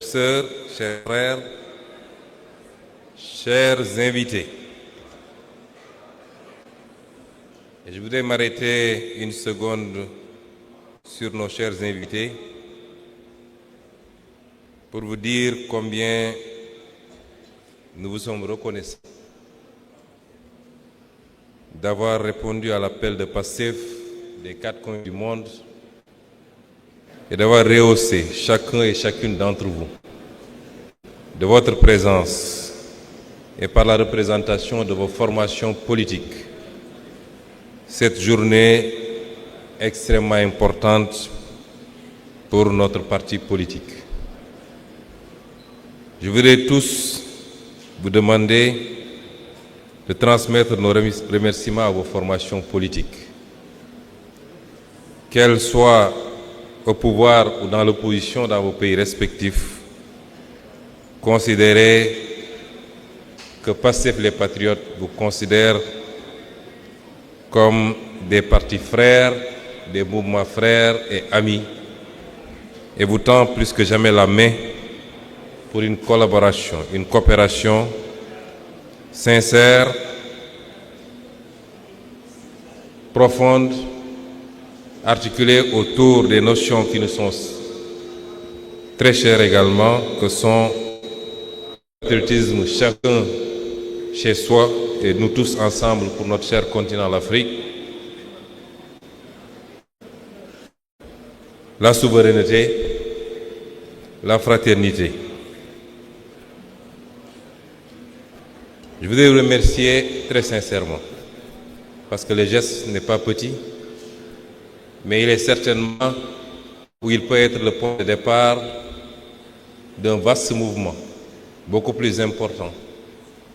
sœurs, chers frères, chers invités. Et je voudrais m'arrêter une seconde sur nos chers invités pour vous dire combien nous vous sommes reconnaissants d'avoir répondu à l'appel de PASTEF des 4 coins du monde et d'avoir rehaussé chacun et chacune d'entre vous de votre présence et par la représentation de vos formations politiques cette journée extrêmement importante pour notre parti politique. Je voudrais tous vous demander de transmettre nos remerciements à vos formations politiques, qu'elles soient au pouvoir ou dans l'opposition dans vos pays respectifs. Considérez que PASTEF les Patriotes vous considèrent comme des partis frères, des mouvements frères et amis, et vous tend plus que jamais la main pour une collaboration, une coopération sincère, profonde, articulée autour des notions qui nous sont très chères également, que sont le patriotisme chacun chez soi et nous tous ensemble pour notre cher continent l'Afrique, la souveraineté, la fraternité. Je voudrais vous remercier très sincèrement, parce que le geste n'est pas petit, mais il est certainement où il peut être le point de départ d'un vaste mouvement, beaucoup plus important,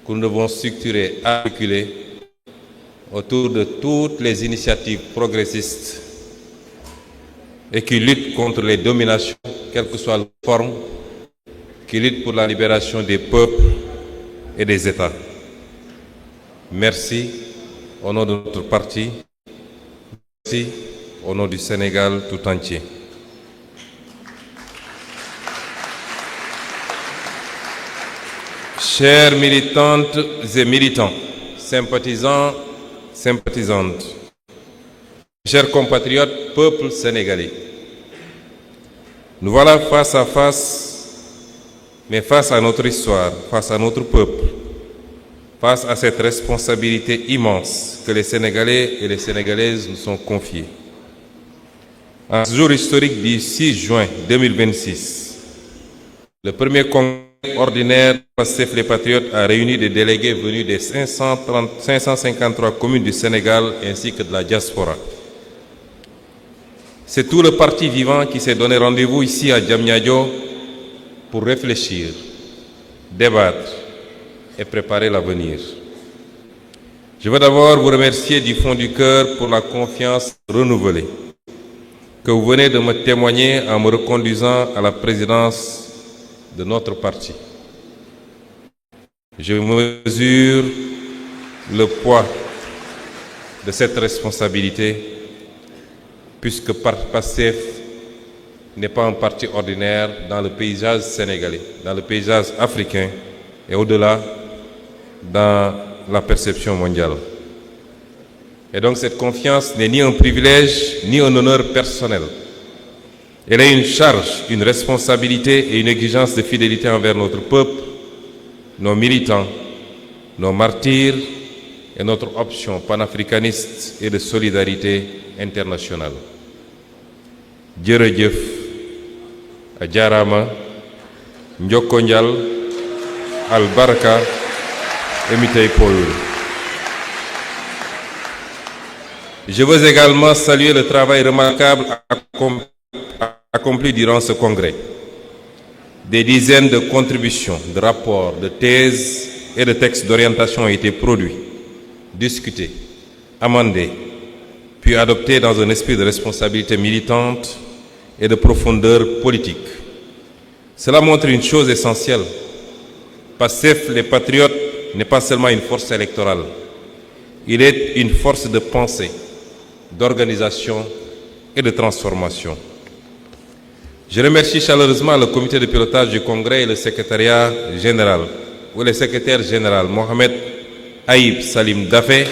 que nous devons structurer, articuler autour de toutes les initiatives progressistes et qui luttent contre les dominations, quelle que soit la forme, qui luttent pour la libération des peuples et des États. Merci au nom de notre parti, merci au nom du Sénégal tout entier. Chères militantes et militants, sympathisants, sympathisantes, chers compatriotes, peuple sénégalais, nous voilà face à face, mais face à notre histoire, face à notre peuple, face à cette responsabilité immense que les Sénégalais et les Sénégalaises nous sont confiés. En ce jour historique du 6 juin 2026, le premier congrès ordinaire PASTEF les Patriotes a réuni des délégués venus des 553 communes du Sénégal ainsi que de la diaspora. C'est tout le parti vivant qui s'est donné rendez-vous ici à Diamniadio pour réfléchir, débattre et préparer l'avenir. Je veux d'abord vous remercier du fond du cœur pour la confiance renouvelée que vous venez de me témoigner en me reconduisant à la présidence de notre parti. Je mesure le poids de cette responsabilité puisque PASTEF n'est pas un parti ordinaire dans le paysage sénégalais, dans le paysage africain et au-delà dans la perception mondiale. Et donc cette confiance n'est ni un privilège ni un honneur personnel. Elle est une charge, une responsabilité et une exigence de fidélité envers notre peuple, nos militants, nos martyrs et notre option panafricaniste et de solidarité internationale. Jërëjëf, Ajarama, Njoko Njal, Albarka, Emitei Poyul. Je veux également saluer le travail remarquable accompli durant ce congrès. Des dizaines de contributions, de rapports, de thèses et de textes d'orientation ont été produits, discutés, amendés, puis adoptés dans un esprit de responsabilité militante et de profondeur politique. Cela montre une chose essentielle. PASTEF, les Patriotes, n'est pas seulement une force électorale. Il est une force de pensée, d'organisation et de transformation. Je remercie chaleureusement le comité de pilotage du Congrès et le secrétariat général, ou le secrétaire général, Mohamed Aïb Salim Dafé,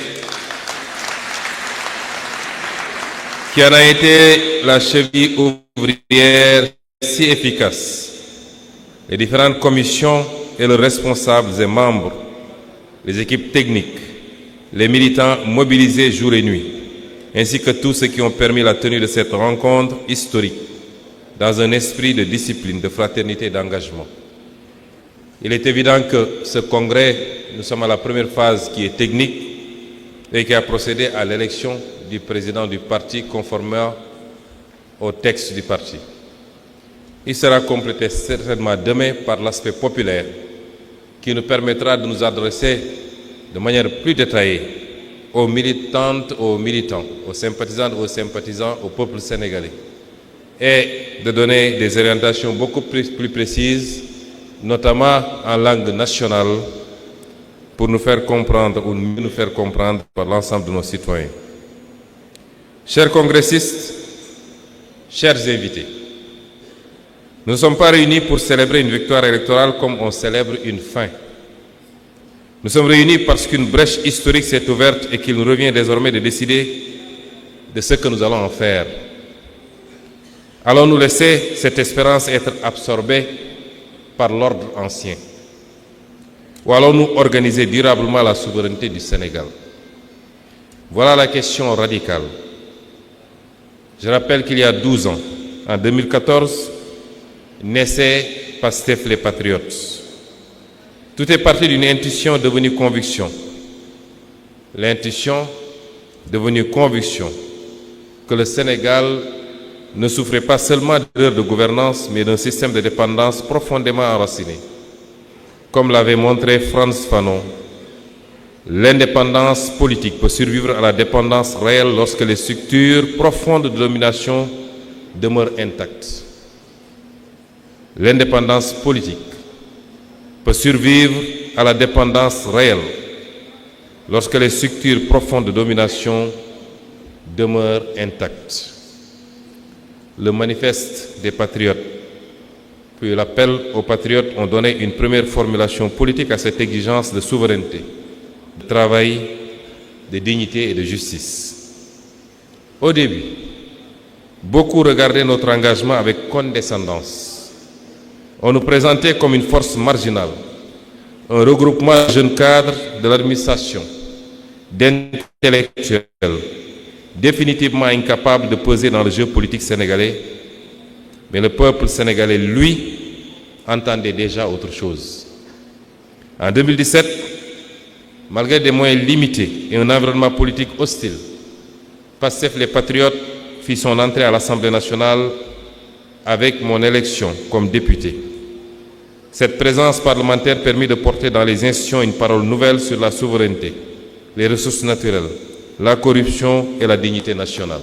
qui en a été la cheville ouvrière si efficace. Les différentes commissions et leurs responsables et membres, les équipes techniques, les militants mobilisés jour et nuit, ainsi que tous ceux qui ont permis la tenue de cette rencontre historique dans un esprit de discipline, de fraternité et d'engagement. Il est évident que ce congrès, nous sommes à la première phase qui est technique et qui a procédé à l'élection du président du parti conformément au texte du parti. Il sera complété certainement demain par l'aspect populaire qui nous permettra de nous adresser de manière plus détaillée aux militantes, aux militants, aux sympathisantes, aux sympathisants, au peuple sénégalais et de donner des orientations beaucoup plus précises, notamment en langue nationale, pour nous faire comprendre ou mieux nous faire comprendre par l'ensemble de nos citoyens. Chers congressistes, chers invités, nous ne sommes pas réunis pour célébrer une victoire électorale comme on célèbre une fin. Nous sommes réunis parce qu'une brèche historique s'est ouverte et qu'il nous revient désormais de décider de ce que nous allons en faire. Allons-nous laisser cette espérance être absorbée par l'ordre ancien? Ou allons-nous organiser durablement la souveraineté du Sénégal? Voilà la question radicale. Je rappelle qu'il y a 12 ans, en 2014, naissait Pastef les Patriotes. Tout est parti d'une intuition devenue conviction. L'intuition devenue conviction que le Sénégal ne souffrait pas seulement d'erreurs de gouvernance, mais d'un système de dépendance profondément enraciné. Comme l'avait montré Frantz Fanon, l'indépendance politique peut survivre à la dépendance réelle lorsque les structures profondes de domination demeurent intactes. L'indépendance politique peut survivre à la dépendance réelle lorsque les structures profondes de domination demeurent intactes. Le manifeste des patriotes, puis l'appel aux patriotes ont donné une première formulation politique à cette exigence de souveraineté, de travail, de dignité et de justice. Au début, beaucoup regardaient notre engagement avec condescendance. On nous présentait comme une force marginale, un regroupement de jeunes cadres de l'administration, d'intellectuels, définitivement incapables de peser dans le jeu politique sénégalais. Mais le peuple sénégalais, lui, entendait déjà autre chose. En 2017, malgré des moyens limités et un environnement politique hostile, Pastef les Patriotes fit son entrée à l'Assemblée nationale avec mon élection comme député. Cette présence parlementaire permit de porter dans les institutions une parole nouvelle sur la souveraineté, les ressources naturelles, la corruption et la dignité nationale.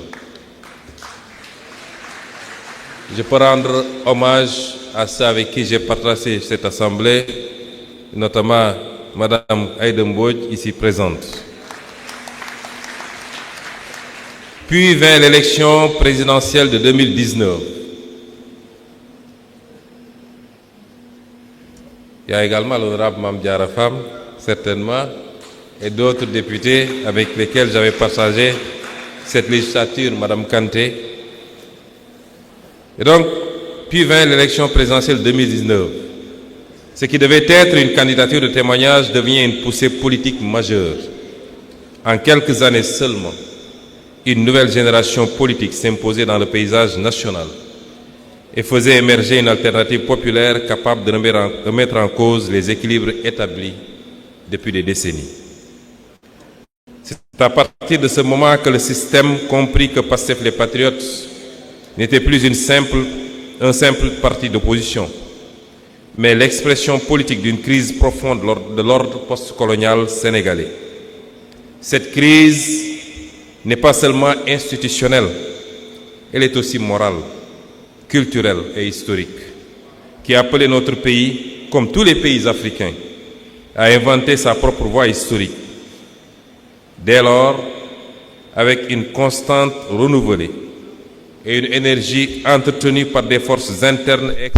Je peux rendre hommage à ceux avec qui j'ai partagé cette assemblée, notamment Madame Aïda Mbodj, ici présente. Puis vint l'élection présidentielle de 2019. Il y a également l'honorable Mame Diarra Fam, certainement, et d'autres députés avec lesquels j'avais partagé cette législature, Madame Kanté. Et donc, puis vint l'élection présidentielle 2019. Ce qui devait être une candidature de témoignage devient une poussée politique majeure. En quelques années seulement, une nouvelle génération politique s'imposait dans le paysage national et faisait émerger une alternative populaire capable de remettre en cause les équilibres établis depuis des décennies. C'est à partir de ce moment que le système comprit que Pastef les Patriotes n'était plus un simple parti d'opposition, mais l'expression politique d'une crise profonde de l'ordre postcolonial sénégalais. Cette crise n'est pas seulement institutionnelle, elle est aussi morale, culturelle et historique, qui a appelé notre pays, comme tous les pays africains, à inventer sa propre voie historique. Dès lors, avec une constante renouvelée, et une énergie entretenue par des forces internes et externes